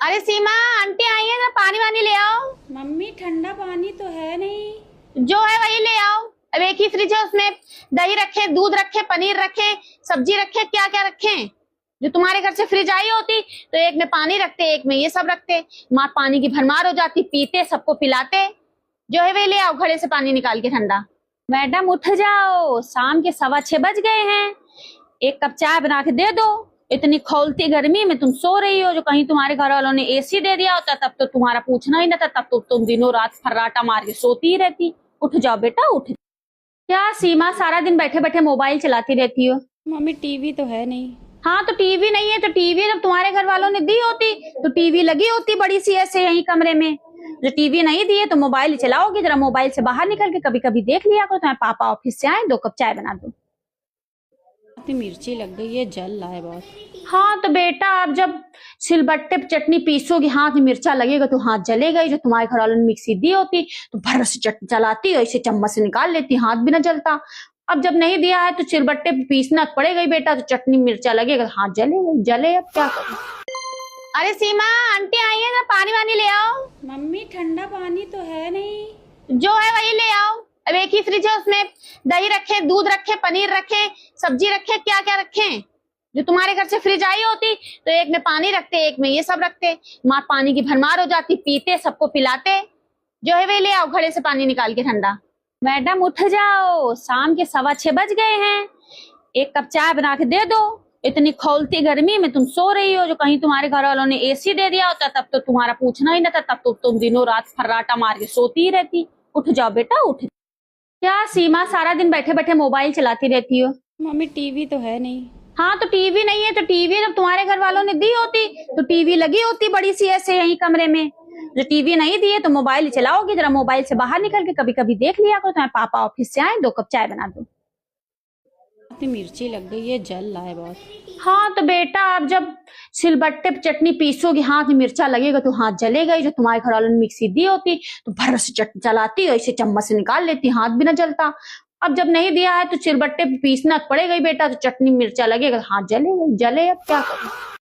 अरे सीमा, आंटी आई है, जरा पानी वानी ले आओ। मम्मी ठंडा पानी तो है नहीं। जो है वही ले आओ। अब एक ही फ्रिज है, उसमें दही रखे, दूध रखे, पनीर रखे, सब्जी रखे, क्या क्या रखे। जो तुम्हारे घर से फ्रिज आई होती तो एक में पानी रखते, एक में ये सब रखते। माँ पानी की भरमार हो जाती, पीते, सबको पिलाते। जो है वही ले आओ, घड़े से पानी निकाल के ठंडा। मैडम उठ जाओ, शाम के 6:15 बज गए हैं। एक कप चाय बना के दे दो। इतनी खौलती गर्मी में तुम सो रही हो। जो कहीं तुम्हारे घर वालों ने एसी दे दिया होता तब तो तुम्हारा पूछना ही ना था, तब तो तुम दिनों रात फर्राटा मार के सोती ही रहती। उठ जाओ बेटा, उठ। क्या सीमा, सारा दिन बैठे बैठे मोबाइल चलाती रहती हो? मम्मी टीवी तो है नहीं। हाँ तो टीवी नहीं है तो टीवी जब तुम्हारे घर वालों ने दी होती तो टीवी लगी होती बड़ी सी ऐसे यही कमरे में। जो टीवी नहीं दी है तो मोबाइल चलाओगी। जरा मोबाइल से बाहर निकल के कभी कभी देख लिया करो। तुम्हारे पापा ऑफिस से आए, 2 कप चाय बना दो। इतनी मिर्ची लग गई है, जल रहा है बहुत। हाँ तो बेटा, आप जब सिलबट्टे पे चटनी पीसोगी, हाथ में मिर्चा लगेगा तो हाथ जलेगा ही। जो तुम्हारे घर वालों ने मिक्सी दी होती तो भर से चटनी चलाती, ऐसे चम्मच से निकाल लेती, हाथ भी ना जलता। अब जब नहीं दिया है तो सिलबट्टे पे पीसना पड़ेगा ही बेटा। तो चटनी मिर्चा लगेगा, हाथ जलेगा, जले। अब क्या करूं? अरे सीमा, आंटी आई है, जरा पानी वानी ले आओ। मम्मी ठंडा पानी तो है नहीं। जो है वही ले आओ। अब एक ही फ्रिज है, उसमें दही रखे, दूध रखे, पनीर रखे, सब्जी रखे, क्या क्या रखे। जो तुम्हारे घर से फ्रिज आई होती तो एक में पानी रखते, एक में ये सब रखते। माँ पानी की भरमार हो जाती, पीते, सबको पिलाते। जो है वही ले आओ, घड़े से पानी निकाल के ठंडा। मैडम उठ जाओ, शाम के 6:15 बज गए हैं। एक कप चाय बना के दे दो। इतनी खौलती गर्मी में तुम सो रही हो। जो कहीं तुम्हारे घर वालों ने एसी दे दिया होता तब तो तुम्हारा पूछना ही ना था, तब तो तुम दिनों रात फर्राटा मार के सोती ही रहती। उठ जाओ बेटा, उठ। क्या सीमा, सारा दिन बैठे बैठे मोबाइल चलाती रहती हो? मम्मी टीवी तो है नहीं। हाँ तो टीवी नहीं है तो टीवी जब तुम्हारे घर वालों ने दी होती तो टीवी लगी होती बड़ी सी ऐसे यही कमरे में। जो टीवी नहीं दी है तो मोबाइल चलाओगी। जरा मोबाइल से बाहर निकल के कभी कभी देख लिया करो। तुम्हारे पापा ऑफिस से आए, 2 कप चाय बना दो। इतनी मिर्ची लग गई है, जल रहा है बहुत। हाँ तो बेटा, आप जब सिलबट्टे पे चटनी पीसोगी, हाथ में मिर्चा लगेगा तो हाथ जलेगा ही। जो तुम्हारे घर वालों ने मिक्सी दी होती तो भर से चटनी चलाती, ऐसे चम्मच से निकाल लेती, हाथ भी ना जलता। अब जब नहीं दिया है तो सिलबट्टे पे पीसना पड़ेगा ही बेटा। तो चटनी मिर्चा लगेगा, हाथ जलेगा, जले। अब क्या करूं?